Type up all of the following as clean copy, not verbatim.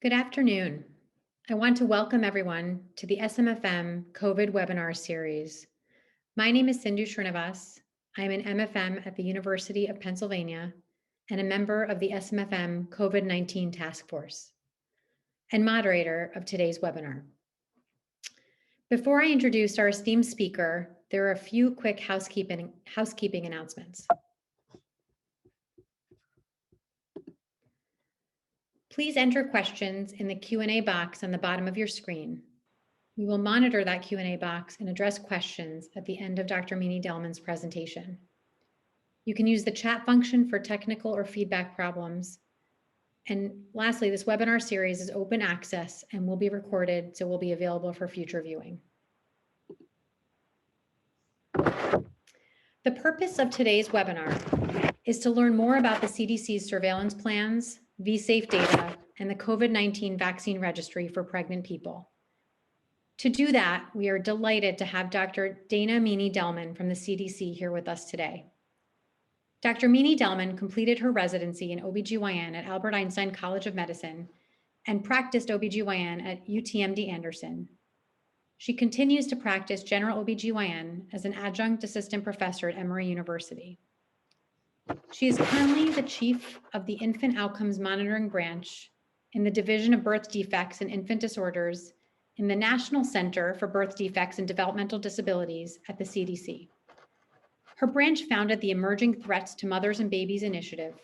Good afternoon. I want to welcome everyone to the SMFM COVID webinar series. My name is Sindhu Srinivas. I am an MFM at the University of Pennsylvania and a member of the SMFM COVID-19 Task Force and moderator of today's webinar. Before I introduce our esteemed speaker, there are a few quick housekeeping announcements. Please enter questions in the Q&A box on the bottom of your screen. We will monitor that Q&A box and address questions at the end of Dr. Meaney-Delman's presentation. You can use the chat function for technical or feedback problems. And lastly, this webinar series is open access and will be recorded, so will be available for future viewing. The purpose of today's webinar is to learn more about the CDC's surveillance plans, vSafe data, and the COVID-19 vaccine registry for pregnant people. To do that, we are delighted to have Dr. Dana Meaney-Delman from the CDC here with us today. Dr. Meaney-Delman completed her residency in OBGYN at Albert Einstein College of Medicine and practiced OBGYN at UTMD Anderson. She continues to practice general OBGYN as an adjunct assistant professor at Emory University. She is currently the chief of the Infant Outcomes Monitoring Branch in the Division of Birth Defects and Infant Disorders in the National Center for Birth Defects and Developmental Disabilities at the CDC. Her branch founded the Emerging Threats to Mothers and Babies initiative,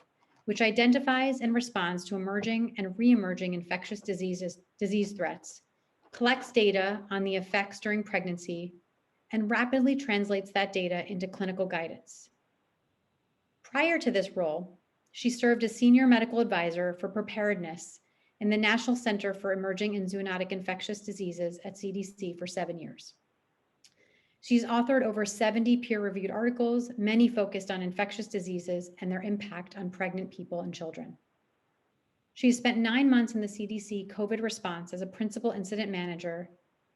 which identifies and responds to emerging and re-emerging infectious disease threats, collects data on the effects during pregnancy, and rapidly translates that data into clinical guidance. Prior to this role, she served as senior medical advisor for preparedness in the National Center for Emerging and Zoonotic Infectious Diseases at CDC for 7 years. She's authored over 70 peer-reviewed articles, many focused on infectious diseases and their impact on pregnant people and children. She's spent 9 months in the CDC COVID response as a principal incident manager,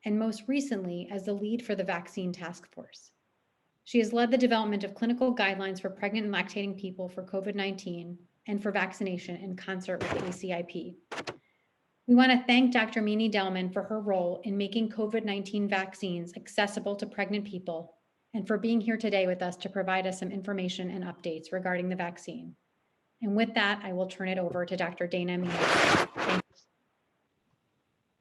and most recently as the lead for the vaccine task force. She has led the development of clinical guidelines for pregnant and lactating people for COVID-19 and for vaccination in concert with the ACIP. We want to thank Dr. Meaney-Delman for her role in making COVID-19 vaccines accessible to pregnant people and for being here today with us to provide us some information and updates regarding the vaccine. And with that, I will turn it over to Dr. Dana Meaney-Delman.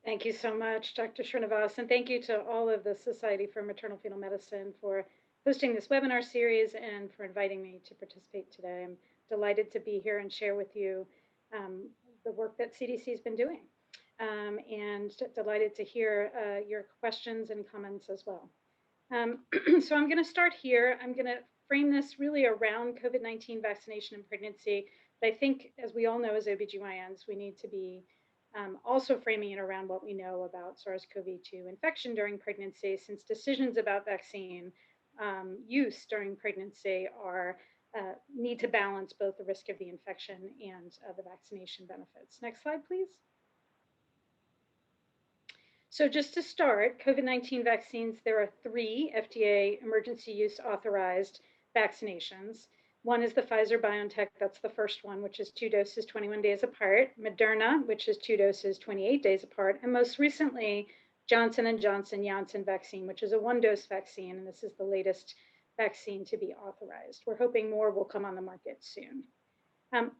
Thank you so much, Dr. Srinivas, and thank you to all of the Society for Maternal-Fetal Medicine for hosting this webinar series and for inviting me to participate today. I'm delighted to be here and share with you the work that CDC has been doing, and delighted to hear your questions and comments as well. So I'm going to start here. I'm going to frame this really around COVID-19 vaccination and pregnancy, but I think, as we all know as OBGYNs, we need to be also framing it around what we know about SARS-CoV-2 infection during pregnancy, since decisions about vaccine use during pregnancy need to balance both the risk of the infection and the vaccination benefits. Next slide, please. So just to start, COVID-19 vaccines, there are 3 FDA emergency use authorized vaccinations. One is the Pfizer-BioNTech, that's the first one, which is 2 doses 21 days apart. Moderna, which is 2 doses 28 days apart. And most recently, Johnson & Johnson Janssen vaccine, which is a 1-dose vaccine, and this is the latest vaccine to be authorized. We're hoping more will come on the market soon.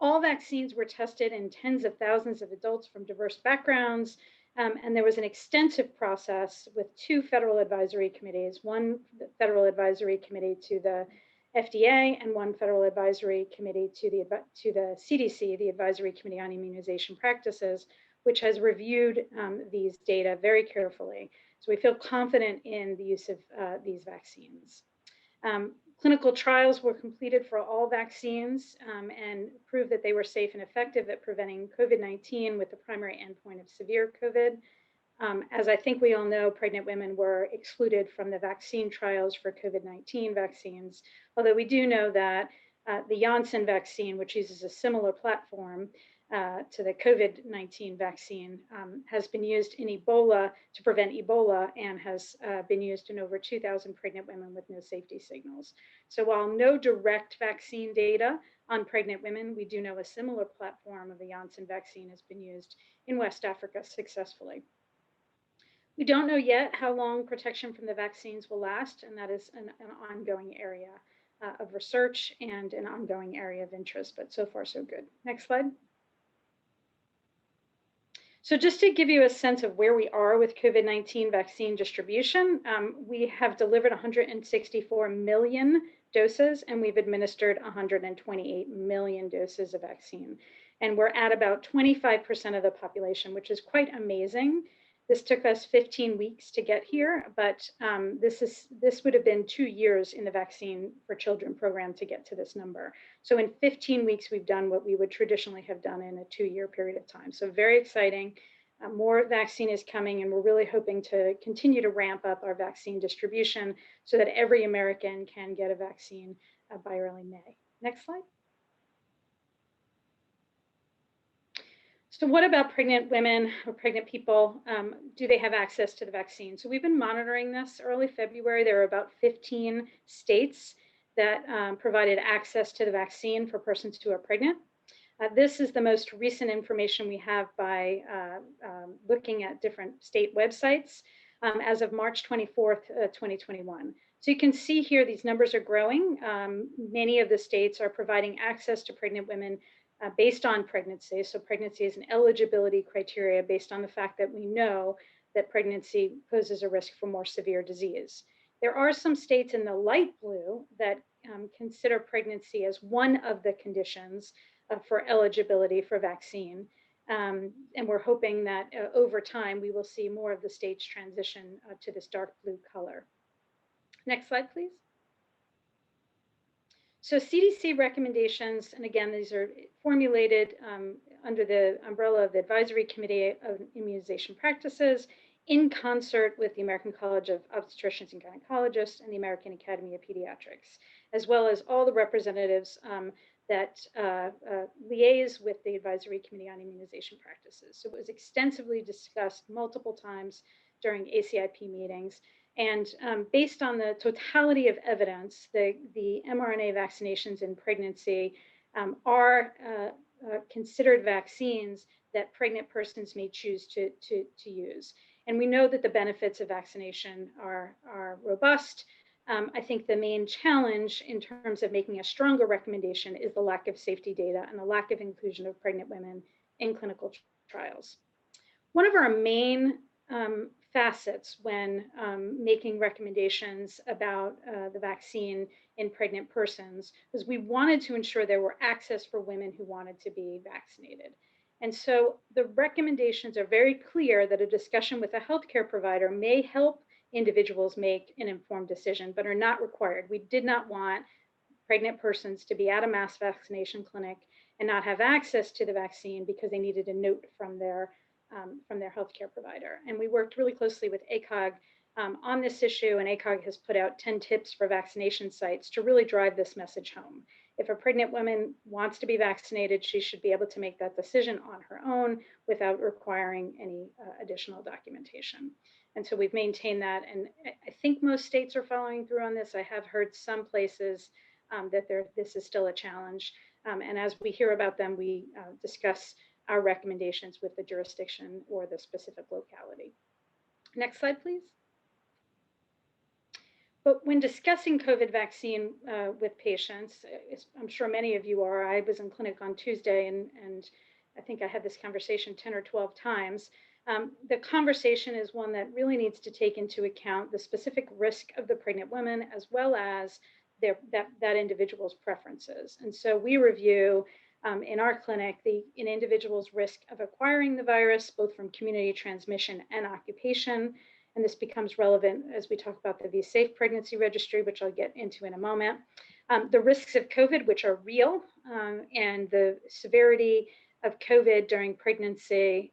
All vaccines were tested in tens of thousands of adults from diverse backgrounds, and there was an extensive process with 2 federal advisory committees, one federal advisory committee to the FDA and one federal advisory committee to the CDC, the Advisory Committee on Immunization Practices, which has reviewed these data very carefully. So we feel confident in the use of these vaccines. Clinical trials were completed for all vaccines and proved that they were safe and effective at preventing COVID-19 with the primary endpoint of severe COVID. As I think we all know, pregnant women were excluded from the vaccine trials for COVID-19 vaccines, although we do know that the Janssen vaccine, which uses a similar platform to the COVID-19 vaccine, has been used in Ebola to prevent Ebola and has been used in over 2,000 pregnant women with no safety signals. So while no direct vaccine data on pregnant women. We do know a similar platform of the Janssen vaccine has been used in West Africa successfully. We don't know yet how long protection from the vaccines will last, and that is an ongoing area of research and an ongoing area of interest, but so far so good. Next slide. So just to give you a sense of where we are with COVID-19 vaccine distribution, we have delivered 164 million doses, and we've administered 128 million doses of vaccine. And we're at about 25% of the population, which is quite amazing. This took us 15 weeks to get here, but this would have been 2 years in the Vaccine for Children program to get to this number. So in 15 weeks, we've done what we would traditionally have done in a 2-year period of time. So very exciting. More vaccine is coming, and we're really hoping to continue to ramp up our vaccine distribution so that every American can get a vaccine by early May. Next slide. So what about pregnant women or pregnant people? Do they have access to the vaccine? So we've been monitoring this. Early February, there were about 15 states that provided access to the vaccine for persons who are pregnant. This is the most recent information we have by looking at different state websites as of March 24th, 2021. So you can see here, these numbers are growing. Many of the states are providing access to pregnant women based on pregnancy. So pregnancy is an eligibility criteria based on the fact that we know that pregnancy poses a risk for more severe disease. There are some states in the light blue that consider pregnancy as one of the conditions for eligibility for vaccine. And we're hoping that over time, we will see more of the states transition to this dark blue color. Next slide, please. So CDC recommendations, and again, these are formulated under the umbrella of the Advisory Committee of Immunization Practices in concert with the American College of Obstetricians and Gynecologists and the American Academy of Pediatrics, as well as all the representatives that liaise with the Advisory Committee on Immunization Practices. So it was extensively discussed multiple times during ACIP meetings. And based on the totality of evidence, the mRNA vaccinations in pregnancy are considered vaccines that pregnant persons may choose to use. And we know that the benefits of vaccination are robust. I think the main challenge in terms of making a stronger recommendation is the lack of safety data and the lack of inclusion of pregnant women in clinical trials. One of our main facets when making recommendations about the vaccine in pregnant persons was we wanted to ensure there were access for women who wanted to be vaccinated. And so the recommendations are very clear that a discussion with a healthcare provider may help individuals make an informed decision, but are not required. We did not want pregnant persons to be at a mass vaccination clinic and not have access to the vaccine because they needed a note from their healthcare provider. And we worked really closely with ACOG on this issue, and ACOG has put out 10 tips for vaccination sites to really drive this message home. If a pregnant woman wants to be vaccinated, she should be able to make that decision on her own without requiring any additional documentation. And so we've maintained that, and I think most states are following through on this. I have heard some places that this is still a challenge. And as we hear about them, we discuss our recommendations with the jurisdiction or the specific locality. Next slide, please. But when discussing COVID vaccine with patients, I'm sure many of you are. I was in clinic on Tuesday, and I think I had this conversation 10 or 12 times. The conversation is one that really needs to take into account the specific risk of the pregnant woman as well as that individual's preferences. And so we review in our clinic an individual's risk of acquiring the virus, both from community transmission and occupation. And this becomes relevant as we talk about the V-Safe pregnancy registry, which I'll get into in a moment. The risks of COVID, which are real, and the severity of COVID during pregnancy.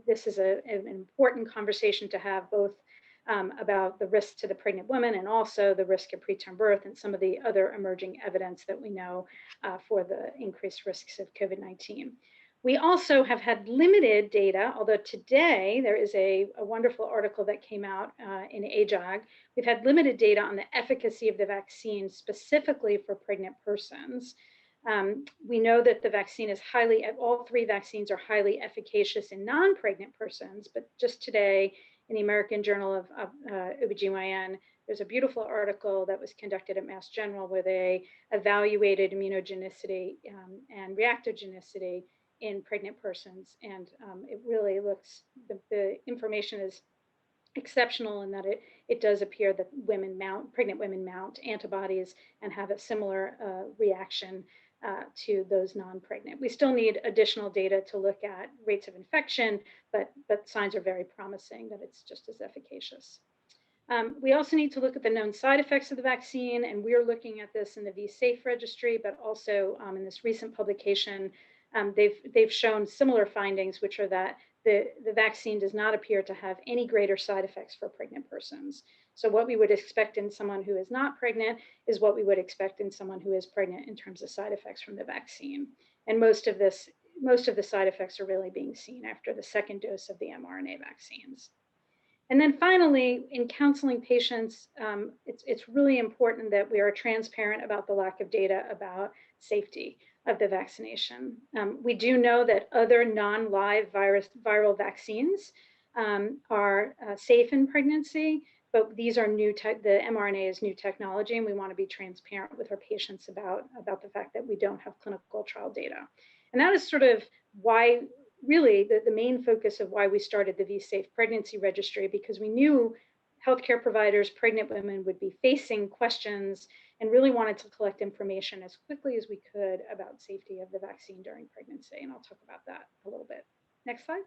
This is an important conversation to have, both about the risk to the pregnant woman and also the risk of preterm birth and some of the other emerging evidence that we know for the increased risks of COVID-19. We also have had limited data, although today there is a wonderful article that came out in AJOG. We've had limited data on the efficacy of the vaccine specifically for pregnant persons. We know that the vaccine is all three vaccines are highly efficacious in non-pregnant persons, but just today in the American Journal of OBGYN, there's a beautiful article that was conducted at Mass General where they evaluated immunogenicity and reactogenicity in pregnant persons. And it really looks, the information is exceptional in that it does appear that pregnant women mount antibodies and have a similar reaction to those non-pregnant. We still need additional data to look at rates of infection, but signs are very promising that it's just as efficacious. We also need to look at the known side effects of the vaccine, and we're looking at this in the VSafe registry, but also in this recent publication, they've shown similar findings, which are that the vaccine does not appear to have any greater side effects for pregnant persons. So what we would expect in someone who is not pregnant is what we would expect in someone who is pregnant in terms of side effects from the vaccine. And most of the side effects are really being seen after the second dose of the mRNA vaccines. And then finally, in counseling patients, it's really important that we are transparent about the lack of data about safety of the vaccination. We do know that other non-live viral vaccines are safe in pregnancy, but these are the mRNA is new technology, and we want to be transparent with our patients about the fact that we don't have clinical trial data. And that is sort of why, really, the main focus of why we started the VSafe Pregnancy Registry, because we knew healthcare providers, pregnant women would be facing questions and really wanted to collect information as quickly as we could about safety of the vaccine during pregnancy. And I'll talk about that a little bit. Next slide.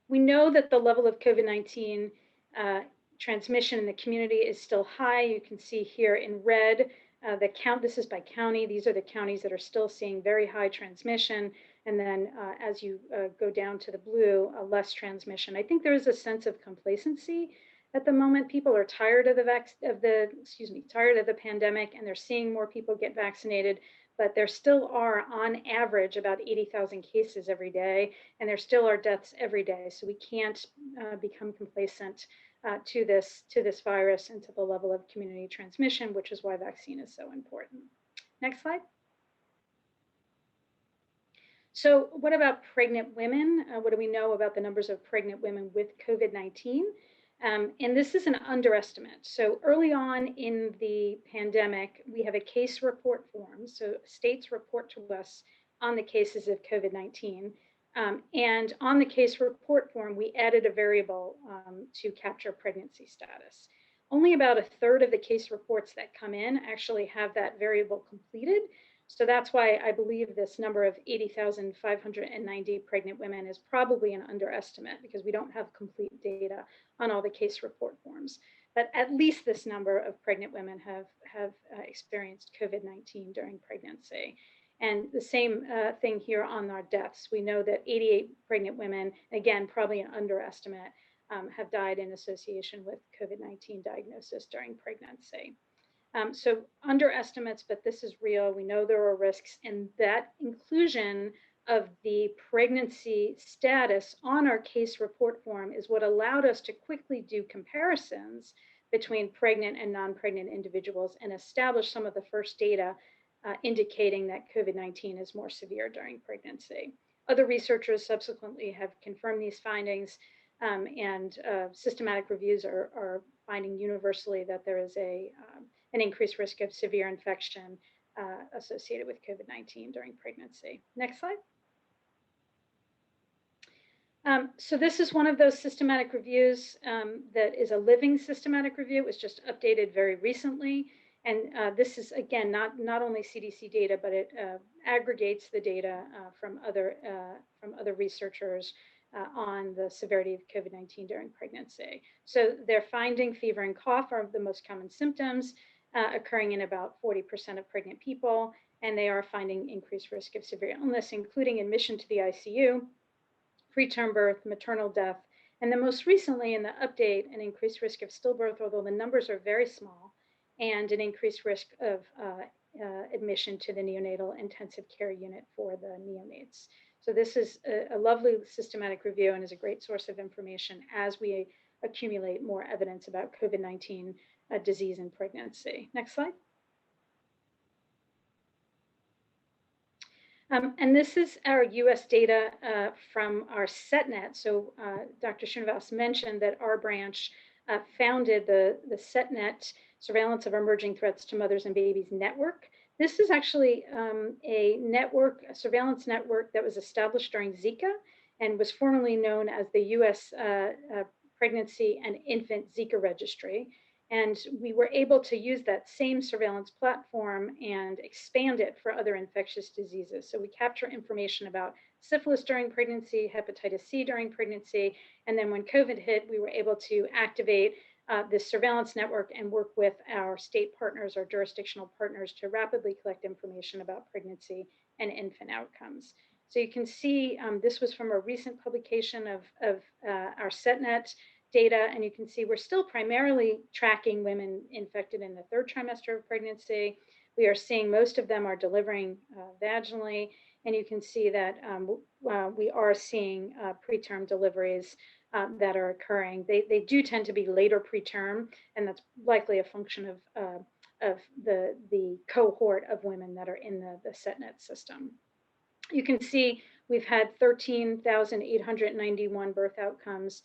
We know that the level of COVID-19 transmission in the community is still high. You can see here in red, this is by county. These are the counties that are still seeing very high transmission. And then as you go down to the blue, less transmission. I think there is a sense of complacency at the moment. People are tired of tired of the pandemic, and they're seeing more people get vaccinated, but there still are on average about 80,000 cases every day, and there still are deaths every day. So we can't become complacent to this virus and to the level of community transmission, which is why vaccine is so important. Next slide. So what about pregnant women? What do we know about the numbers of pregnant women with COVID-19? And this is an underestimate. So early on in the pandemic, we have a case report form. So states report to us on the cases of COVID-19. And on the case report form, we added a variable to capture pregnancy status. Only about a third of the case reports that come in actually have that variable completed. So that's why I believe this number of 80,590 pregnant women is probably an underestimate, because we don't have complete data on all the case report forms. But at least this number of pregnant women have experienced COVID-19 during pregnancy. And the same thing here on our deaths. We know that 88 pregnant women, again, probably an underestimate, have died in association with COVID-19 diagnosis during pregnancy. So underestimates, but this is real. We know there are risks, and that inclusion of the pregnancy status on our case report form is what allowed us to quickly do comparisons between pregnant and non-pregnant individuals and establish some of the first data indicating that COVID-19 is more severe during pregnancy. Other researchers subsequently have confirmed these findings, and systematic reviews are finding universally that there is an increased risk of severe infection associated with COVID-19 during pregnancy. Next slide. So this is one of those systematic reviews that is a living systematic review. It was just updated very recently. And this is, again, not only CDC data, but it aggregates the data from other researchers on the severity of COVID-19 during pregnancy. So they're finding fever and cough are the most common symptoms occurring in about 40% of pregnant people, and they are finding increased risk of severe illness, including admission to the ICU, preterm birth, maternal death, and then most recently in the update, an increased risk of stillbirth, although the numbers are very small, and an increased risk of admission to the neonatal intensive care unit for the neonates. So this is a lovely systematic review and is a great source of information as we accumulate more evidence about COVID-19 disease in pregnancy. Next slide. And this is our US data from our SETNet. So Dr. Srinivas mentioned that our branch founded the SETNet Surveillance of Emerging Threats to Mothers and Babies Network. This is actually a surveillance network that was established during Zika and was formerly known as the US Pregnancy and Infant Zika Registry. And we were able to use that same surveillance platform and expand it for other infectious diseases. So we capture information about syphilis during pregnancy, hepatitis C during pregnancy, and then when COVID hit, we were able to activate this surveillance network and work with our state partners, our jurisdictional partners, to rapidly collect information about pregnancy and infant outcomes. So you can see this was from a recent publication of our SETNet data, and you can see we're still primarily tracking women infected in the third trimester of pregnancy. We are seeing most of them are delivering vaginally, and you can see that we are seeing preterm deliveries that are occurring. They do tend to be later preterm, and that's likely a function of the cohort of women that are in the SETNet system. You can see we've had 13,891 birth outcomes,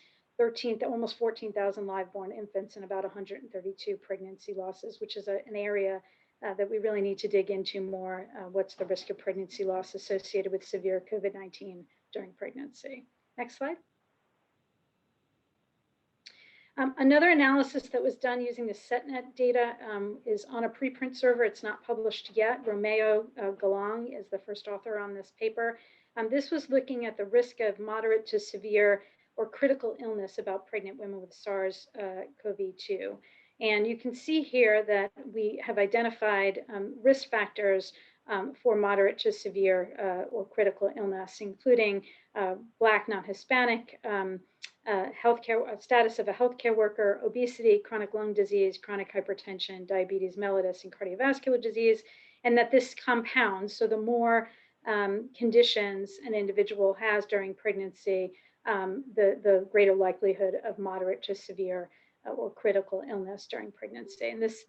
almost 14,000 live-born infants, and about 132 pregnancy losses, which is an area that we really need to dig into more. What's the risk of pregnancy loss associated with severe COVID-19 during pregnancy? Next slide. Another analysis that was done using the SETNet data is on a preprint server. It's not published yet. Romeo Galang is the first author on this paper. This was looking at the risk of moderate to severe or critical illness about pregnant women with SARS-CoV-2. And you can see here that we have identified risk factors for moderate to severe or critical illness, including Black, non-Hispanic, healthcare status of a healthcare worker, obesity, chronic lung disease, chronic hypertension, diabetes mellitus, and cardiovascular disease, and that this compounds. So the more conditions an individual has during pregnancy, the greater likelihood of moderate to severe or critical illness during pregnancy. And this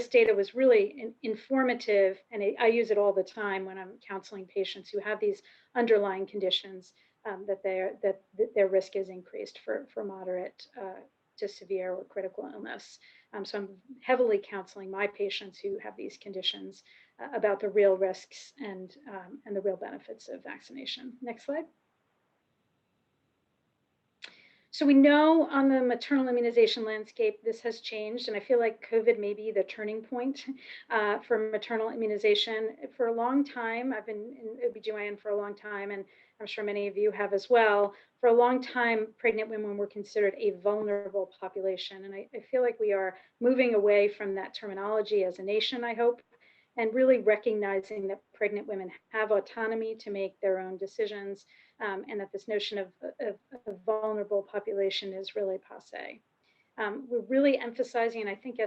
data was really informative, and I use it all the time when I'm counseling patients who have these underlying conditions that their risk is increased for moderate to severe or critical illness. So I'm heavily counseling my patients who have these conditions about the real risks and the real benefits of vaccination. Next slide. So we know on the maternal immunization landscape, this has changed, and I feel like COVID may be the turning point for maternal immunization. For a long time, I've been in OBGYN for a long time, and I'm sure many of you have as well. For a long time, pregnant women were considered a vulnerable population, and I feel like we are moving away from that terminology as a nation, I hope, and really recognizing that pregnant women have autonomy to make their own decisions, and that this notion of a vulnerable population is really passé. We're really emphasizing, and I think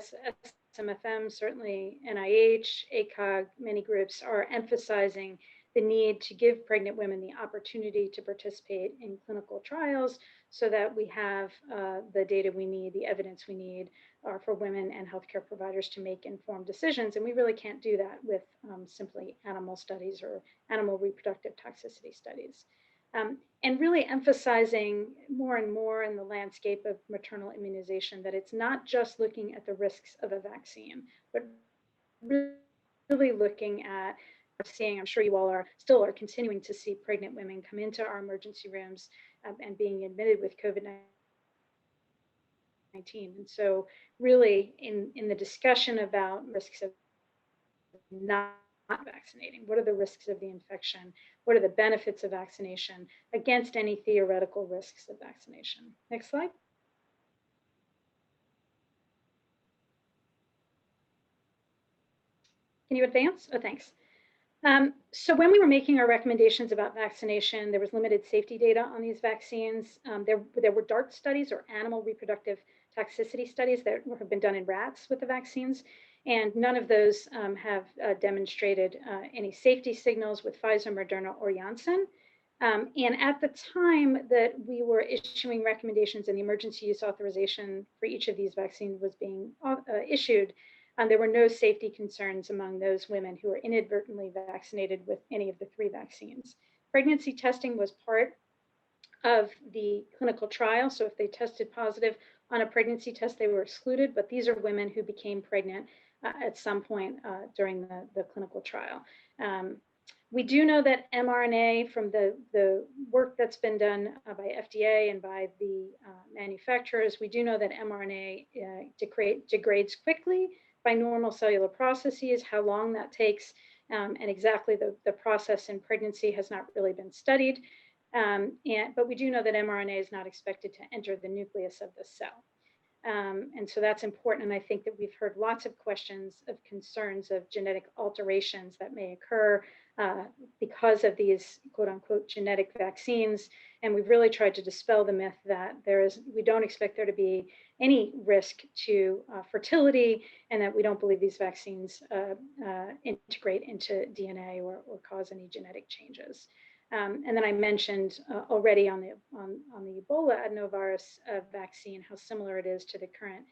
SMFM, certainly NIH, ACOG, many groups are emphasizing the need to give pregnant women the opportunity to participate in clinical trials so that we have the data we need, the evidence we need for women and healthcare providers to make informed decisions. And we really can't do that with simply animal studies or animal reproductive toxicity studies. And really emphasizing more and more in the landscape of maternal immunization that it's not just looking at the risks of a vaccine, but really looking at seeing, I'm sure you all are continuing to see pregnant women come into our emergency rooms and being admitted with COVID-19. And so really in the discussion about risks of not vaccinating, what are the risks of the infection? What are the benefits of vaccination against any theoretical risks of vaccination? Next slide. Can you advance? Oh, thanks. So when we were making our recommendations about vaccination, there was limited safety data on these vaccines. There were DART studies, or animal reproductive toxicity studies, that have been done in rats with the vaccines, and none of those have demonstrated any safety signals with Pfizer, Moderna, or Janssen. And at the time that we were issuing recommendations and the emergency use authorization for each of these vaccines was being issued, There were no safety concerns among those women who were inadvertently vaccinated with any of the 3 vaccines. Pregnancy testing was part of the clinical trial. So if they tested positive on a pregnancy test, they were excluded, but these are women who became pregnant at some point during the clinical trial. We do know that mRNA, from the work that's been done by FDA and by the manufacturers, we do know that mRNA degrades quickly by normal cellular processes. How long that takes and exactly the process in pregnancy has not really been studied. But we do know that mRNA is not expected to enter the nucleus of the cell. And so that's important. And I think that we've heard lots of questions of concerns of genetic alterations that may occur because of these quote unquote genetic vaccines. And we've really tried to dispel the myth that we don't expect there to be any risk to fertility, and that we don't believe these vaccines integrate into DNA or cause any genetic changes. And then I mentioned already on the Ebola adenovirus vaccine how similar it is to the current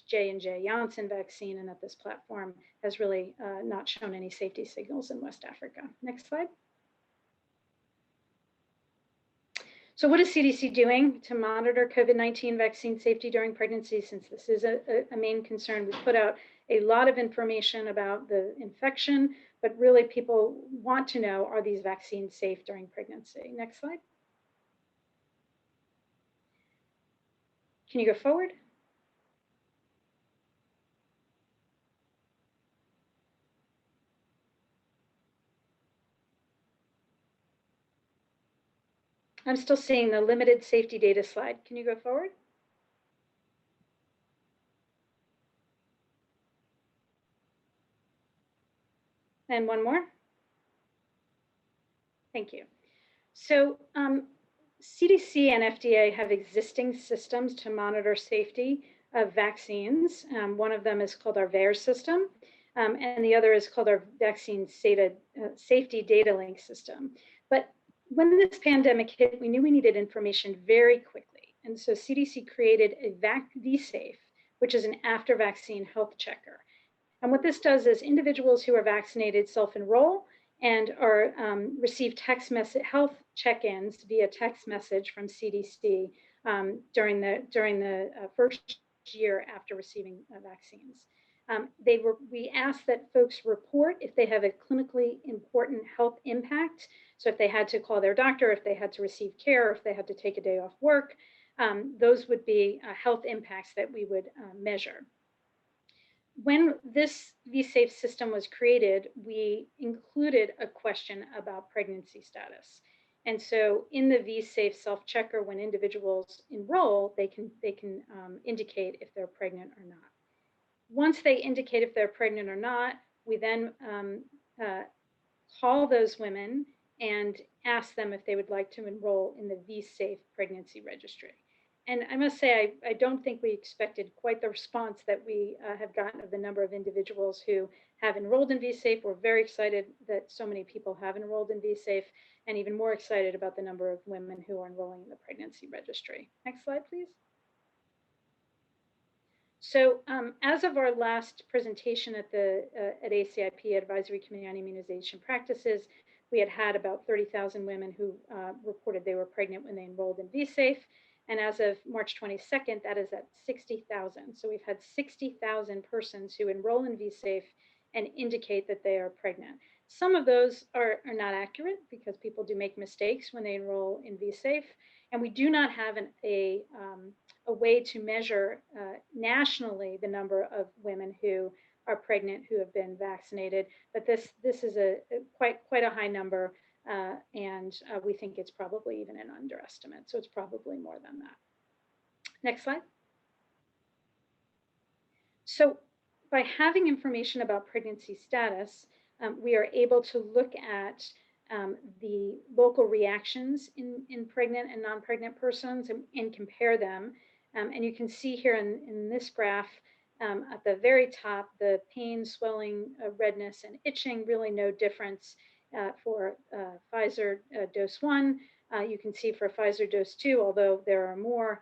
J&J Janssen vaccine, and that this platform has really not shown any safety signals in West Africa. Next slide. So what is CDC doing to monitor COVID-19 vaccine safety during pregnancy, since this is a main concern? We put out a lot of information about the infection, but really people want to know, are these vaccines safe during pregnancy? Next slide. Can you go forward? I'm still seeing the limited safety data slide. Can you go forward? And one more. Thank you. So CDC and FDA have existing systems to monitor safety of vaccines. One of them is called our VAERS system, and the other is called our Vaccine Safety Datalink system. But when this pandemic hit, we knew we needed information very quickly. And so CDC created a VSafe, which is an after-vaccine health checker. And what this does is individuals who are vaccinated self-enroll and receive text message health check-ins via text message from CDC during the first year after receiving vaccines. We asked that folks report if they have a clinically important health impact. So if they had to call their doctor, if they had to receive care, if they had to take a day off work, those would be health impacts that we would measure. When this VSafe system was created, we included a question about pregnancy status. And so in the VSafe self-checker, when individuals enroll, they can indicate if they're pregnant or not. Once they indicate if they're pregnant or not, we then call those women and ask them if they would like to enroll in the VSafe pregnancy registry. And I must say, I don't think we expected quite the response that we have gotten of the number of individuals who have enrolled in VSafe. We're very excited that so many people have enrolled in VSafe, and even more excited about the number of women who are enrolling in the pregnancy registry. Next slide, please. So as of our last presentation at ACIP, Advisory Committee on Immunization Practices, we had about 30,000 women who reported they were pregnant when they enrolled in VSafe. And as of March 22nd, that is at 60,000. So we've had 60,000 persons who enroll in VSafe and indicate that they are pregnant. Some of those are not accurate because people do make mistakes when they enroll in VSafe. And we do not have a way to measure nationally the number of women who are pregnant who have been vaccinated. But this is quite a high number. And we think it's probably even an underestimate. So it's probably more than that. Next slide. So by having information about pregnancy status, we are able to look at the local reactions in pregnant and non-pregnant persons and compare them. And you can see here in this graph at the very top, the pain, swelling, redness, and itching, really no difference for Pfizer dose 1. You can see for Pfizer dose 2, although there are more,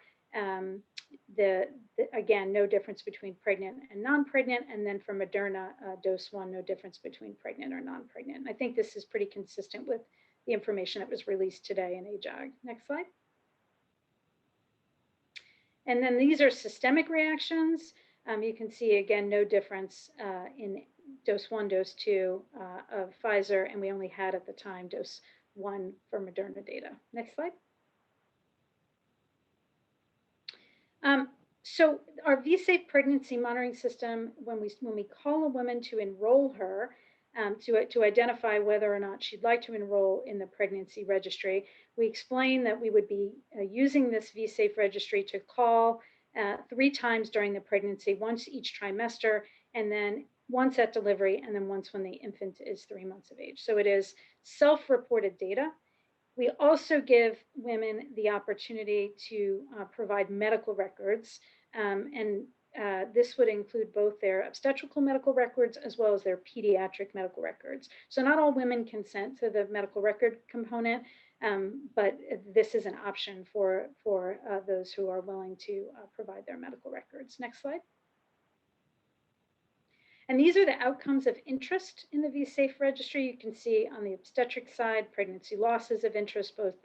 the again, no difference between pregnant and non-pregnant. And then for Moderna, dose 1, no difference between pregnant or non-pregnant. And I think this is pretty consistent with the information that was released today in AJAG. Next slide. And then these are systemic reactions. You can see, again, no difference in dose 1, dose 2 of Pfizer, and we only had at the time dose 1 for Moderna data. Next slide. So our VSafe pregnancy monitoring system, when we call a woman to enroll her, to identify whether or not she'd like to enroll in the pregnancy registry, we explain that we would be using this VSafe registry to call 3 times during the pregnancy, once each trimester, and then once at delivery, and then once when the infant is 3 months of age. So it is self-reported data. We also give women the opportunity to provide medical records, and this would include both their obstetrical medical records as well as their pediatric medical records. So not all women consent to the medical record component, but this is an option for those who are willing to provide their medical records. Next slide. And these are the outcomes of interest in the VSafe registry. You can see on the obstetric side, pregnancy losses of interest, both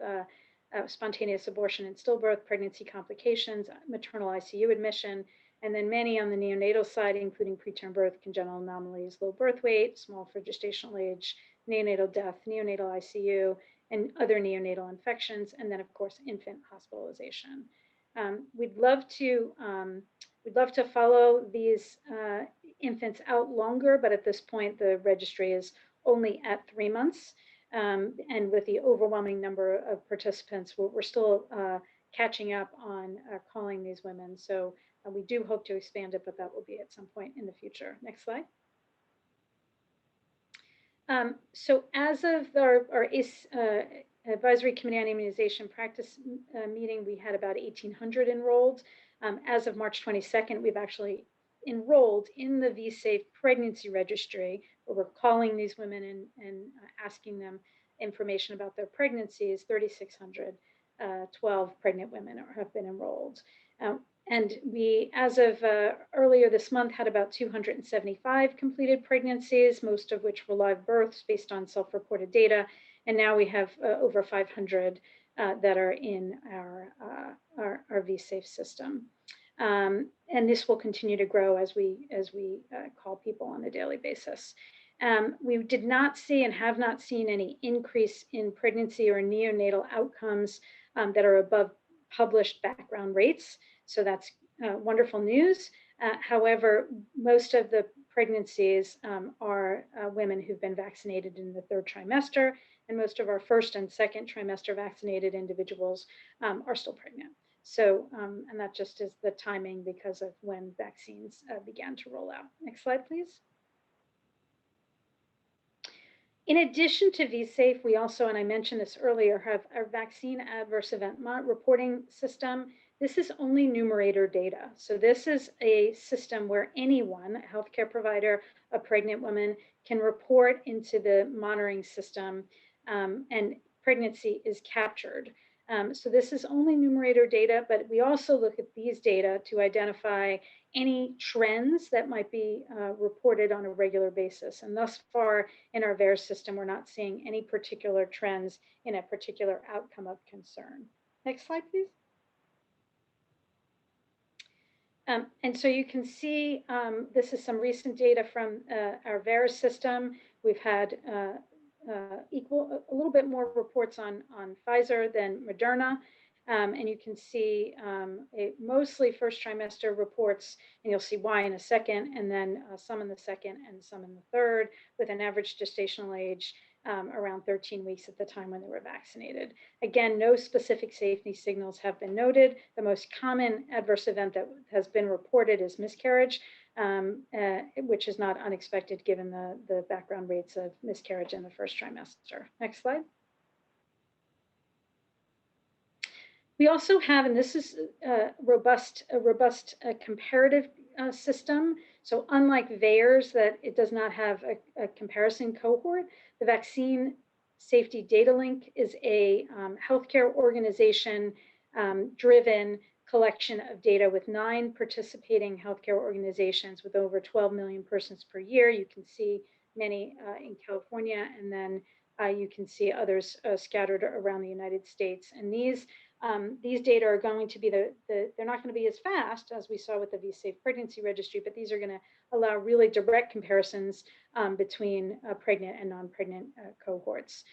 spontaneous abortion and stillbirth, pregnancy complications, maternal ICU admission, and then many on the neonatal side, including preterm birth, congenital anomalies, low birth weight, small for gestational age, neonatal death, neonatal ICU, and other neonatal infections, and then of course, infant hospitalization. We'd love to follow these infants out longer, but at this point, the registry is only at 3 months. And with the overwhelming number of participants, we're still catching up on calling these women. So we do hope to expand it, but that will be at some point in the future. Next slide. So as of our ACE, Advisory Committee on Immunization practice meeting, we had about 1,800 enrolled. As of March 22nd, we've actually enrolled in the VSafe pregnancy registry, where we're calling these women and asking them information about their pregnancies. 3,612 pregnant women have been enrolled. And we, as of earlier this month, had about 275 completed pregnancies, most of which were live births based on self-reported data. And now we have over 500 that are in our VSafe system. And this will continue to grow as we call people on a daily basis. We did not see and have not seen any increase in pregnancy or neonatal outcomes that are above published background rates. So that's wonderful news. However, most of the pregnancies are women who've been vaccinated in the 3rd trimester, and most of our 1st and 2nd trimester vaccinated individuals are still pregnant. So, and that just is the timing because of when vaccines began to roll out. Next slide, please. In addition to VSafe, we also, and I mentioned this earlier, have our vaccine adverse event reporting system. This is only numerator data. So this is a system where anyone, a healthcare provider, a pregnant woman, can report into the monitoring system, and pregnancy is captured. So this is only numerator data, but we also look at these data to identify any trends that might be reported on a regular basis. And thus far in our VAERS system, we're not seeing any particular trends in a particular outcome of concern. Next slide, please. And so you can see this is some recent data from our VAERS system. We've had a little bit more reports on Pfizer than Moderna. And you can see mostly 1st trimester reports, and you'll see why in a second, and then some in the 2nd and some in the 3rd, with an average gestational age around 13 weeks at the time when they were vaccinated. Again, no specific safety signals have been noted. The most common adverse event that has been reported is miscarriage, which is not unexpected given the background rates of miscarriage in the 1st trimester. Next slide. We also have, and this is a robust comparative system. So unlike VAERS, that it does not have a comparison cohort, the Vaccine Safety Datalink is a healthcare organization driven collection of data with 9 participating healthcare organizations with over 12 million persons per year. You can see many in California, and then you can see others scattered around the United States. And these data are going to be they're not going to be as fast as we saw with the VSafe Pregnancy Registry, but these are going to allow really direct comparisons between pregnant and non-pregnant cohorts.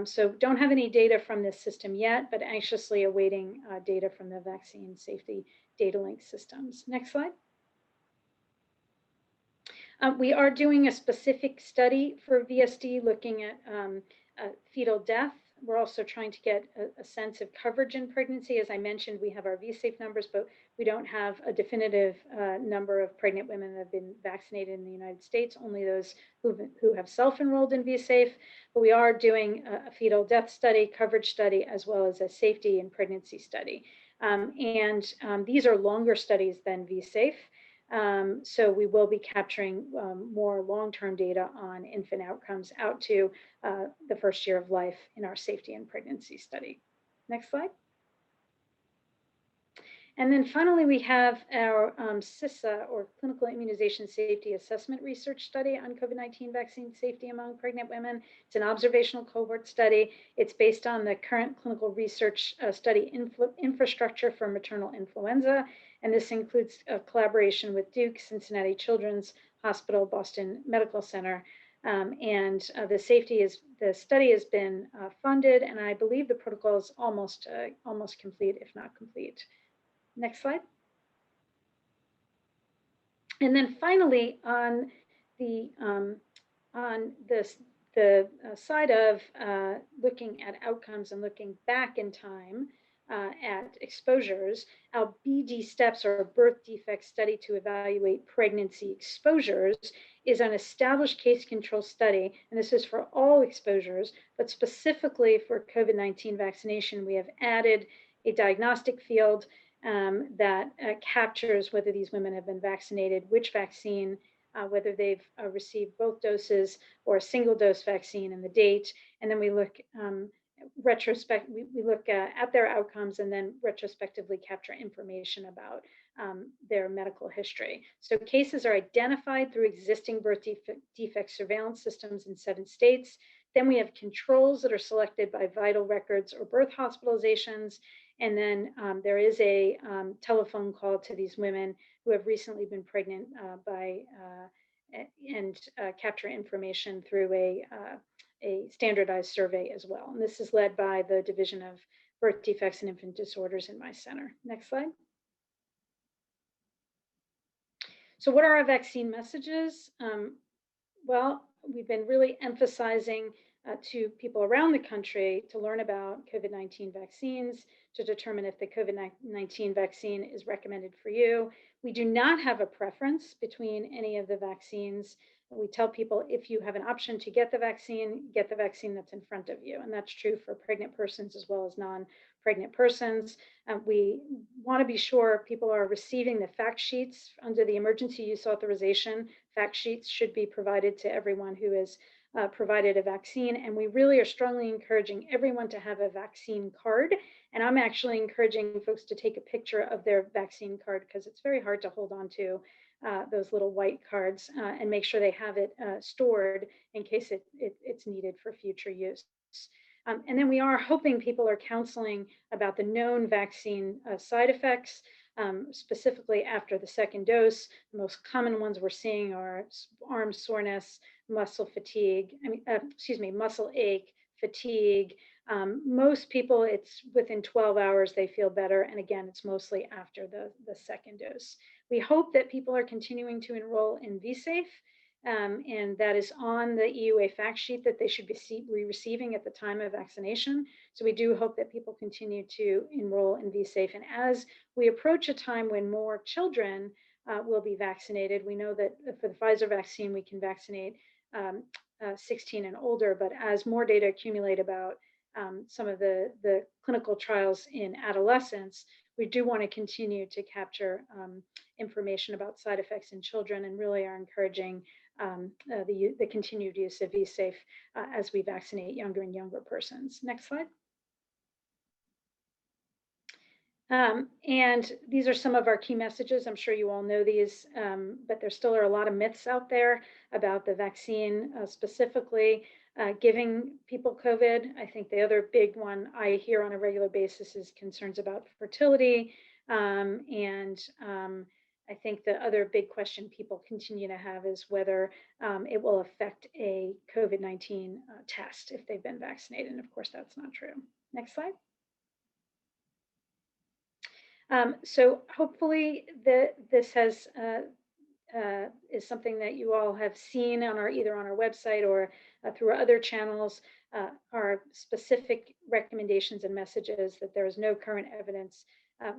So don't have any data from this system yet, but anxiously awaiting data from the vaccine safety Datalink systems. Next slide. We are doing a specific study for VSD looking at fetal death. We're also trying to get a sense of coverage in pregnancy. As I mentioned, we have our VSafe numbers, but we don't have a definitive number of pregnant women that have been vaccinated in the United States, only those who have self-enrolled in VSafe. But we are doing a fetal death study, coverage study, as well as a safety and pregnancy study. These are longer studies than VSafe. So we will be capturing more long-term data on infant outcomes out to the first year of life in our safety and pregnancy study. Next slide. And then finally, we have our CISA, or Clinical Immunization Safety Assessment Research Study on COVID-19 vaccine safety among pregnant women. It's an observational cohort study. It's based on the current clinical research study infrastructure for maternal influenza. And this includes a collaboration with Duke, Cincinnati Children's Hospital, Boston Medical Center. The study has been funded, and I believe the protocol is almost complete, if not complete. Next slide. And then finally, on the side of looking at outcomes and looking back in time at exposures, our BD STEPS, or birth defect study to evaluate pregnancy exposures, is an established case control study, and this is for all exposures, but specifically for COVID-19 vaccination, we have added a diagnostic field that captures whether these women have been vaccinated, which vaccine, whether they've received both doses or a single dose vaccine, and the date. And then we look we look at their outcomes and then retrospectively capture information about their medical history. So cases are identified through existing birth defect surveillance systems in 7 states. Then we have controls that are selected by vital records or birth hospitalizations. And then there is a telephone call to these women who have recently been pregnant and capture information through a standardized survey as well. And this is led by the Division of Birth Defects and Infant Disorders in my center. Next slide. So what are our vaccine messages? Well, we've been really emphasizing to people around the country to learn about COVID-19 vaccines, to determine if the COVID-19 vaccine is recommended for you. We do not have a preference between any of the vaccines. We tell people, if you have an option to get the vaccine that's in front of you. And that's true for pregnant persons as well as non-pregnant persons. We want to be sure people are receiving the fact sheets under the emergency use authorization. Fact sheets should be provided to everyone who is provided a vaccine. And we really are strongly encouraging everyone to have a vaccine card. And I'm actually encouraging folks to take a picture of their vaccine card, because it's very hard to hold on to those little white cards, and make sure they have it stored in case it's needed for future use. And then we are hoping people are counseling about the known vaccine side effects, specifically after the second dose. The most common ones we're seeing are arm soreness, muscle fatigue, muscle ache, fatigue. Most people, it's within 12 hours they feel better. And again, it's mostly after the second dose. We hope that people are continuing to enroll in VSafe, and that is on the EUA fact sheet that they should be receiving at the time of vaccination. So we do hope that people continue to enroll in VSafe. And as we approach a time when more children will be vaccinated, we know that for the Pfizer vaccine, we can vaccinate 16 and older, but as more data accumulate about some of the clinical trials in adolescents, we do want to continue to capture information about side effects in children, and really are encouraging the continued use of VSafe as we vaccinate younger and younger persons. Next slide. And these are some of our key messages. I'm sure you all know these, but there still are a lot of myths out there about the vaccine, specifically giving people COVID. I think the other big one I hear on a regular basis is concerns about fertility. I think the other big question people continue to have is whether it will affect a COVID-19 test if they've been vaccinated. And of course, that's not true. Next slide. So hopefully this has is something that you all have seen on either on our website or through our other channels. Our specific recommendations and messages that there is no current evidence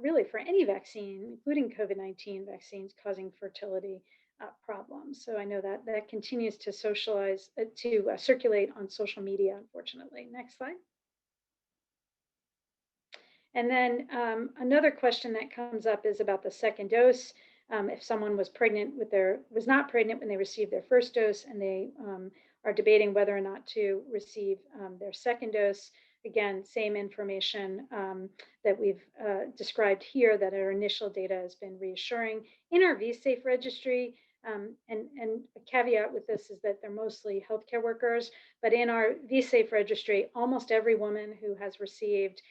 really for any vaccine, including COVID-19 vaccines, causing fertility problems. So I know that that continues to circulate on social media, unfortunately. Next slide. And then another question that comes up is about the second dose. If someone was not pregnant when they received their first dose and they are debating whether or not to receive their second dose, again, same information that we've described here, that our initial data has been reassuring. In our VSafe registry, and a caveat with this is that they're mostly healthcare workers, but in our VSafe registry, almost every woman who has received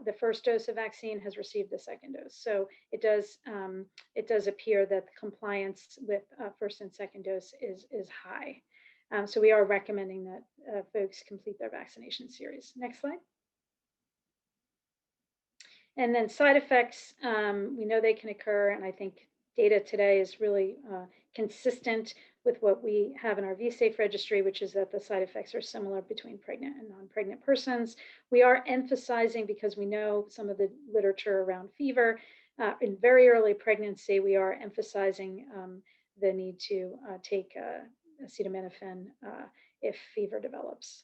the first dose of vaccine has received the second dose. So it does appear that the compliance with first and second dose is high. So we are recommending that folks complete their vaccination series. Next slide. And then side effects, we know they can occur, and I think data today is really consistent with what we have in our VSafe registry, which is that the side effects are similar between pregnant and non-pregnant persons. We are emphasizing, because we know some of the literature around fever, in very early pregnancy, we are emphasizing the need to take acetaminophen if fever develops.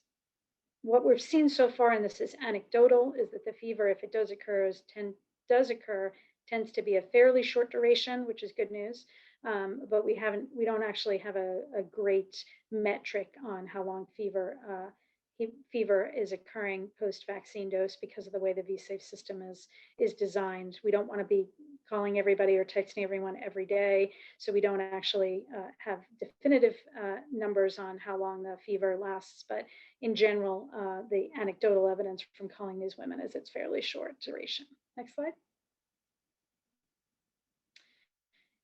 What we've seen so far, and this is anecdotal, is that the fever, if it does occur, tends to be a fairly short duration, which is good news. But we don't actually have a great metric on how long fever is occurring post-vaccine dose because of the way the VSafe system is designed. We don't want to be calling everybody or texting everyone every day, so we don't actually have definitive numbers on how long the fever lasts. But in general, the anecdotal evidence from calling these women is it's fairly short duration. Next slide.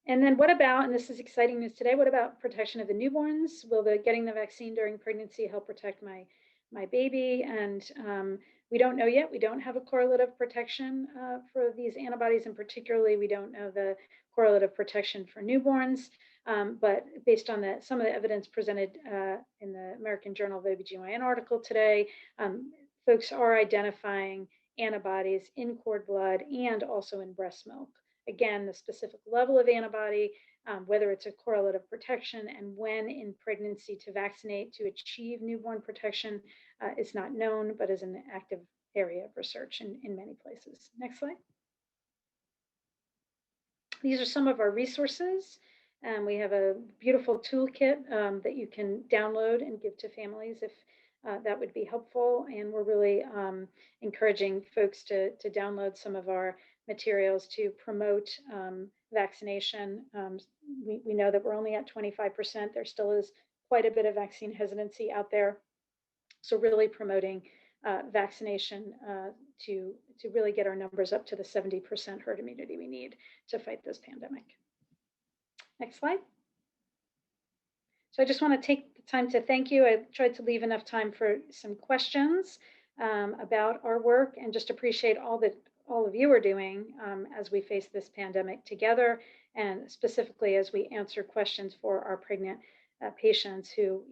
And then what about, and this is exciting news today, what about protection of the newborns? Will getting the vaccine during pregnancy help protect my baby? And we don't know yet. We don't have a correlative protection for these antibodies, and particularly we don't know the correlative protection for newborns. But based on some of the evidence presented in the American Journal of OBGYN article today, folks are identifying antibodies in cord blood and also in breast milk. Again, the specific level of antibody, whether it's a correlative protection, and when in pregnancy to vaccinate to achieve newborn protection is not known, but is an active area of research in many places. Next slide. These are some of our resources. We have a beautiful toolkit that you can download and give to families if that would be helpful. And we're really encouraging folks to download some of our materials to promote vaccination. We know that we're only at 25%. There still is quite a bit of vaccine hesitancy out there. So really promoting vaccination to really get our numbers up to the 70% herd immunity we need to fight this pandemic. Next slide. So I just want to take the time to thank you. I tried to leave enough time for some questions about our work, and just appreciate all of you are doing as we face this pandemic together, and specifically as we answer questions for our pregnant patients who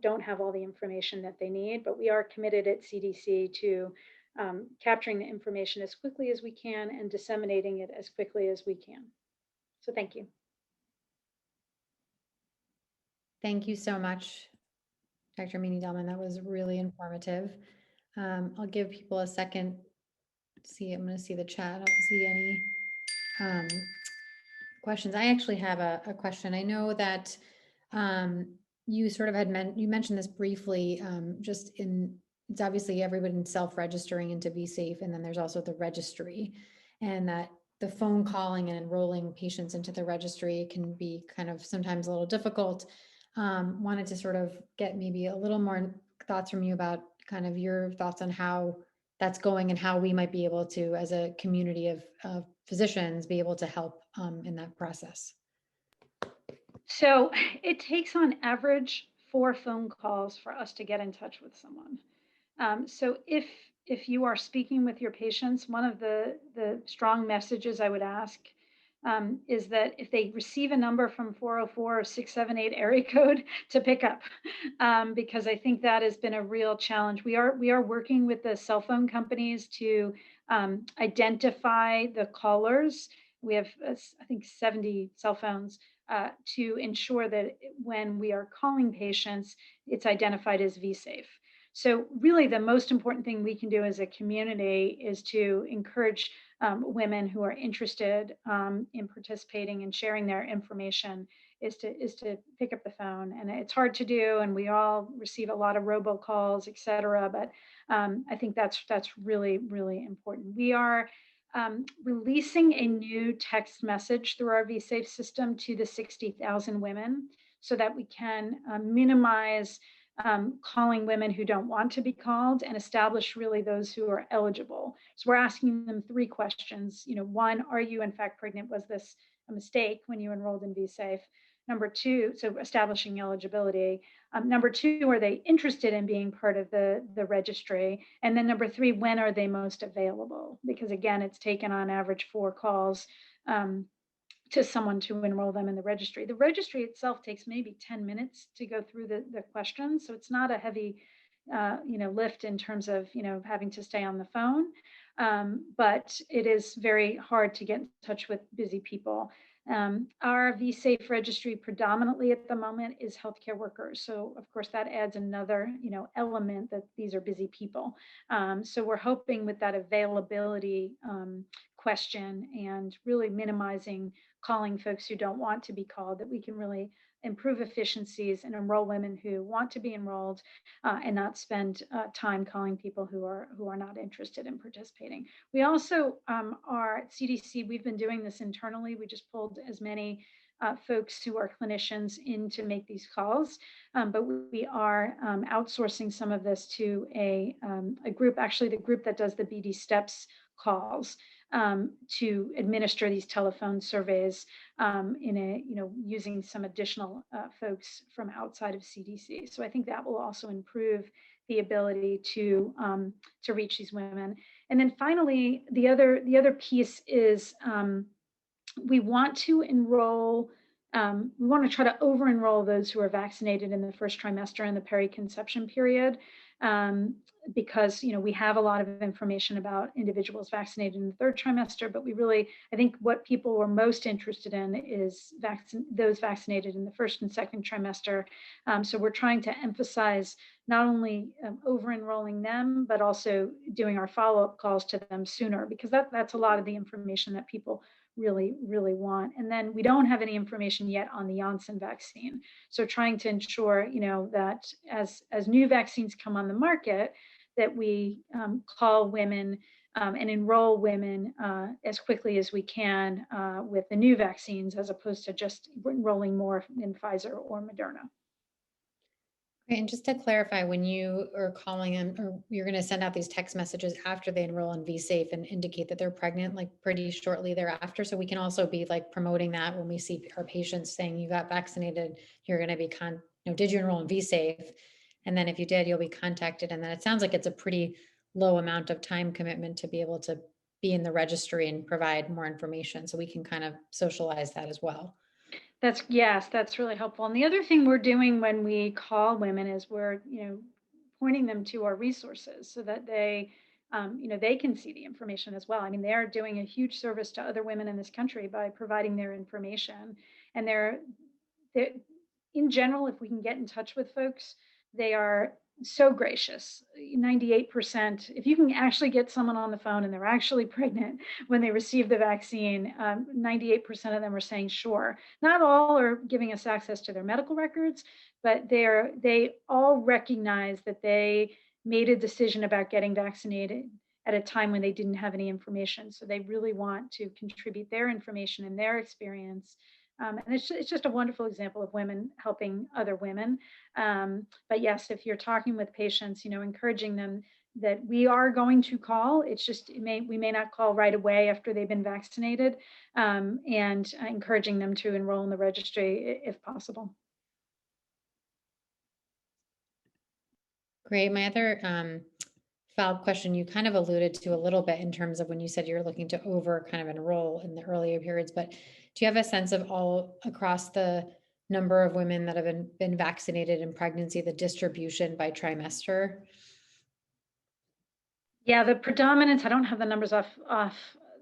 don't have all the information that they need. But we are committed at CDC to capturing the information as quickly as we can and disseminating it as quickly as we can. So thank you. Thank you so much, Dr. Meaney-Delman. That was really informative. I'll give people a second. I'm going to see the chat. I don't see any questions. I actually have a question. I know that you sort of you mentioned this briefly, it's obviously everybody self-registering into VSafe, and then there's also the registry. and that the phone calling and enrolling patients into the registry can be kind of sometimes a little difficult. Wanted to sort of get maybe a little more thoughts from you about kind of your thoughts on how that's going and how we might be able to, as a community of physicians, be able to help in that process. So it takes on average 4 phone calls for us to get in touch with someone. So if you are speaking with your patients, one of the strong messages I would ask is that if they receive a number from 404 or 678 area code, to pick up, because I think that has been a real challenge. We are working with the cell phone companies to identify the callers. We have, I think, 70 cell phones to ensure that when we are calling patients, it's identified as V-safe. So really the most important thing we can do as a community is to encourage women who are interested in participating and sharing their information is to pick up the phone. And it's hard to do, and we all receive a lot of robocalls, et cetera, but I think that's really, really important. We are releasing a new text message through our V-Safe system to the 60,000 women so that we can minimize calling women who don't want to be called and establish really those who are eligible. So we're asking them 3 questions. You know, 1, are you in fact pregnant? Was this a mistake when you enrolled in V-Safe? Number 2, so establishing eligibility. Number 2, are they interested in being part of the registry? And then number 3, when are they most available? Because again, it's taken on average 4 calls to someone to enroll them in the registry. The registry itself takes maybe 10 minutes to go through the questions. So it's not a heavy lift in terms of, having to stay on the phone. But it is very hard to get in touch with busy people. Our V-Safe registry predominantly at the moment is healthcare workers. So of course that adds another, element that these are busy people. So we're hoping with that availability question and really minimizing calling folks who don't want to be called, that we can really improve efficiencies and enroll women who want to be enrolled and not spend time calling people who are not interested in participating. We also are at CDC, we've been doing this internally. We just pulled as many folks who are clinicians in to make these calls, but we are outsourcing some of this to a group, actually the group that does the BD Steps calls, to administer these telephone surveys using some additional folks from outside of CDC. So I think that will also improve the ability to reach these women. And then finally, the other piece is we want to enroll. We want to try to over-enroll those who are vaccinated in the first trimester and the periconception period, because we have a lot of information about individuals vaccinated in the 3rd trimester, but I think what people were most interested in is those vaccinated in the 1st and 2nd trimester. So we're trying to emphasize not only over-enrolling them, but also doing our follow-up calls to them sooner, because that's a lot of the information that people really, really want. And then we don't have any information yet on the Janssen vaccine. So trying to ensure, that as new vaccines come on the market, that we call women and enroll women as quickly as we can with the new vaccines, as opposed to just enrolling more in Pfizer or Moderna. And just to clarify, when you are calling them, or you're going to send out these text messages after they enroll in V-Safe and indicate that they're pregnant, like pretty shortly thereafter. So we can also be like promoting that when we see our patients saying you got vaccinated, you're going to be did you enroll in V-Safe? And then if you did, you'll be contacted. And then it sounds like it's a pretty low amount of time commitment to be able to be in the registry and provide more information. So we can kind of socialize that as well. That's really helpful. And the other thing we're doing when we call women is we're, pointing them to our resources so that they, they can see the information as well. I mean, they are doing a huge service to other women in this country by providing their information. And they're in general, if we can get in touch with folks, they are so gracious. 98%, if you can actually get someone on the phone and they're actually pregnant when they receive the vaccine, 98% of them are saying sure. Not all are giving us access to their medical records, but they all recognize that they made a decision about getting vaccinated at a time when they didn't have any information. So they really want to contribute their information and their experience. And it's just a wonderful example of women helping other women. But yes, if you're talking with patients, encouraging them that we are going to call. It's just we may not call right away after they've been vaccinated, and encouraging them to enroll in the registry if possible. Great. My other follow-up question, you kind of alluded to a little bit in terms of when you said you're looking to kind of enroll in the earlier periods, but do you have a sense of all across the number of women that have been vaccinated in pregnancy, the distribution by trimester? Yeah, the predominance, I don't have the numbers off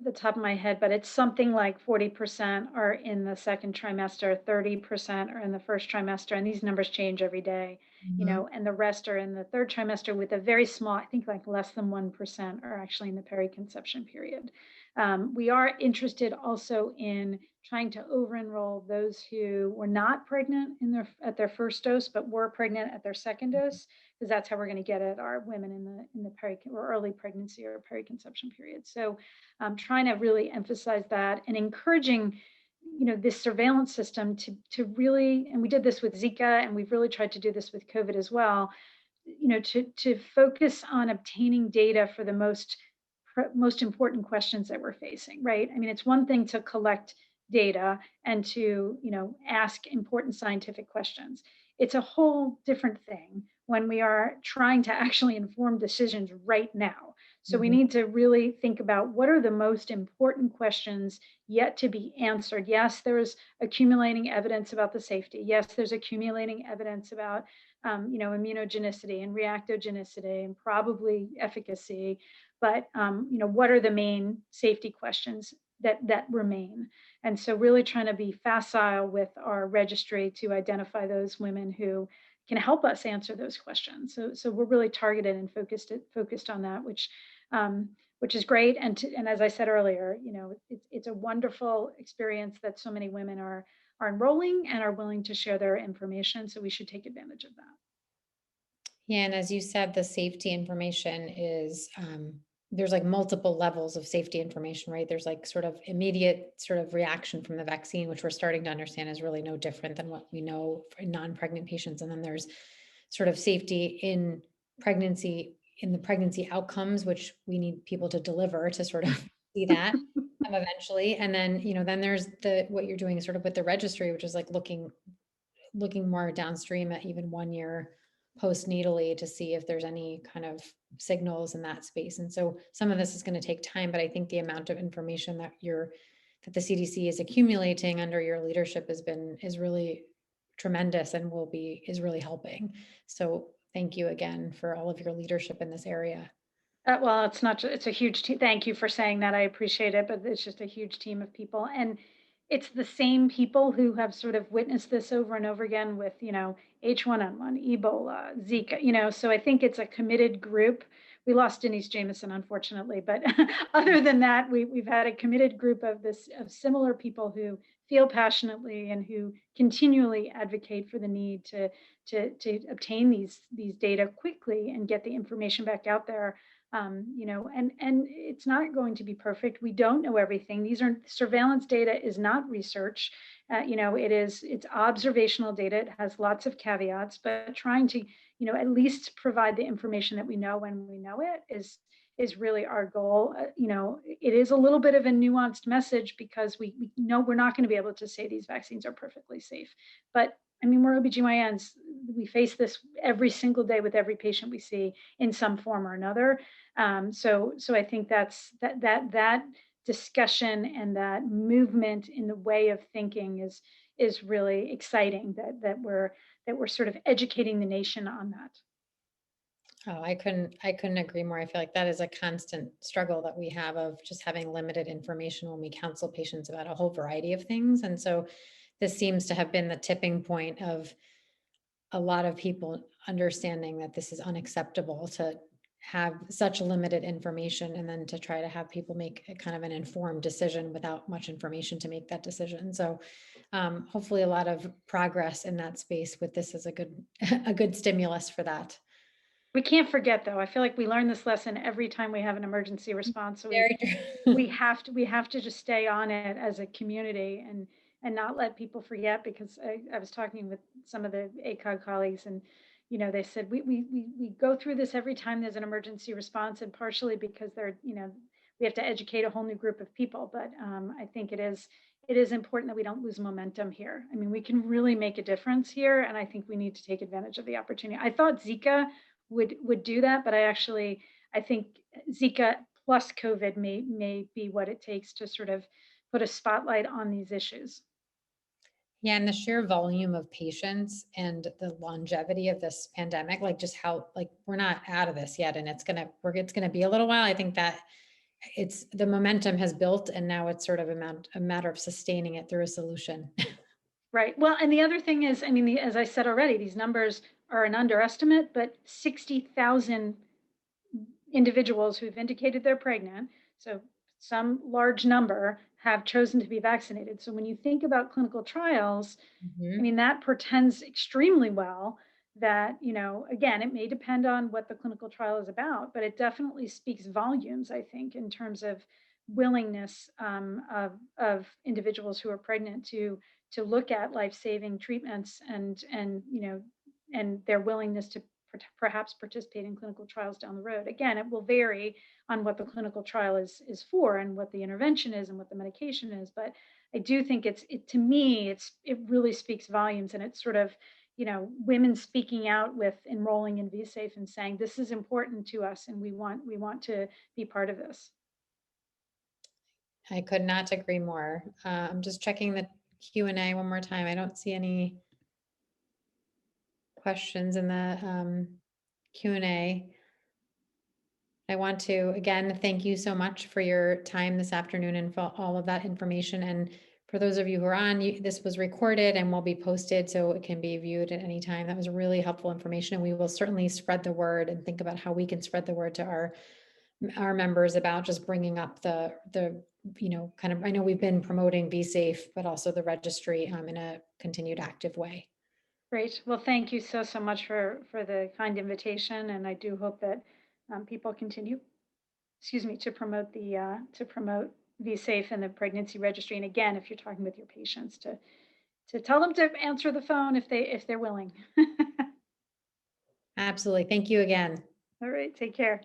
the top of my head, but it's something like 40% are in the second trimester, 30% are in the first trimester, and these numbers change every day, and the rest are in the third trimester with a very small, I think like less than 1% are actually in the periconception period. We are interested also in trying to over-enroll those who were not pregnant at their first dose, but were pregnant at their second dose, because that's how we're going to get at our women in the or early pregnancy or periconception period. So trying to really emphasize that and encouraging this surveillance system to really, and we did this with Zika, and we've really tried to do this with COVID as well, to focus on obtaining data for the most important questions that we're facing, right? I mean, it's one thing to collect data and to ask important scientific questions. It's a whole different thing when we are trying to actually inform decisions right now. So we need to really think about what are the most important questions yet to be answered. Yes, there's accumulating evidence about the safety. Yes, there's accumulating evidence about immunogenicity and reactogenicity and probably efficacy. But what are the main safety questions that remain? And so really trying to be facile with our registry to identify those women who can help us answer those questions. So we're really targeted and focused on that, which is great. And as I said earlier, it's a wonderful experience that so many women are enrolling and are willing to share their information. So we should take advantage of that. Yeah, and as you said, the safety information is there's like multiple levels of safety information, right? There's like sort of immediate sort of reaction from the vaccine, which we're starting to understand is really no different than what we know for non-pregnant patients. And then there's sort of safety in the pregnancy outcomes, which we need people to deliver to sort of see that eventually. And then, then there's what you're doing sort of with the registry, which is like looking more downstream at even 1 year postnatally to see if there's any kind of signals in that space. And so some of this is going to take time, but I think the amount of information that the CDC is accumulating under your leadership is really tremendous and is really helping. So thank you again for all of your leadership in this area. Well, it's a huge team. Thank you for saying that. I appreciate it, but it's just a huge team of people. And it's the same people who have sort of witnessed this over and over again with, H1N1, Ebola, Zika, so I think it's a committed group. We lost Denise Jameson, unfortunately, but other than that, we've had a committed group of similar people who feel passionately and who continually advocate for the need to obtain these data quickly and get the information back out there. And it's not going to be perfect. We don't know everything. Surveillance data is not research. It's observational data. It has lots of caveats, but trying to, at least provide the information that we know when we know it is really our goal. It is a little bit of a nuanced message because we know we're not going to be able to say these vaccines are perfectly safe, but I mean, we're OBGYNs. We face this every single day with every patient we see in some form or another. So I think that discussion and that movement in the way of thinking is really exciting. That we're sort of educating the nation on that. Oh, I couldn't agree more. I feel like that is a constant struggle that we have of just having limited information when we counsel patients about a whole variety of things. And so this seems to have been the tipping point of a lot of people understanding that this is unacceptable to have such limited information and then to try to have people make a kind of an informed decision without much information to make that decision. So hopefully a lot of progress in that space with this is a good stimulus for that. We can't forget, though. I feel like we learn this lesson every time we have an emergency response. So Very we true. have to just stay on it as a community and not let people forget, because I was talking with some of the ACOG colleagues, and they said we go through this every time there's an emergency response, and partially because we have to educate a whole new group of people. But I think it is important that we don't lose momentum here. I mean, we can really make a difference here, and I think we need to take advantage of the opportunity. I thought Zika would do that, but I think Zika plus COVID may be what it takes to sort of put a spotlight on these issues. Yeah, and the sheer volume of patients and the longevity of this pandemic, like just how, like, we're not out of this yet, and it's gonna be a little while. I think that it's the momentum has built, and now it's sort of a matter of sustaining it through a solution. Right. Well, and the other thing is, I mean, as I said already, these numbers are an underestimate, but 60,000 individuals who've indicated they're pregnant, so some large number, have chosen to be vaccinated. So when you think about clinical trials, I Mhm. mean, that portends extremely well that, again, it may depend on what the clinical trial is about, but it definitely speaks volumes, I think, in terms of willingness of individuals who are pregnant to look at life-saving treatments, and their willingness to perhaps participate in clinical trials down the road. Again, it will vary on what the clinical trial is for, and what the intervention is, and what the medication is. But I do think to me, it really speaks volumes, and it's sort of, women speaking out with enrolling in VSafe and saying, this is important to us, and we want to be part of this. I could not agree more. I'm just checking the Q&A one more time. I don't see any questions in the Q&A. I want to, again, thank you so much for your time this afternoon and for all of that information. And for those of you who are on, this was recorded and will be posted so it can be viewed at any time. That was really helpful information. And we will certainly spread the word and think about how we can spread the word to our members about just bringing up the kind of, I know we've been promoting Be Safe, but also the registry in a continued active way. Great. Well, thank you so much for the kind invitation, and I do hope that people continue, to promote Be Safe and the pregnancy registry. And again, if you're talking with your patients, to tell them to answer the phone if they're willing. Absolutely. Thank you again. All right. Take care.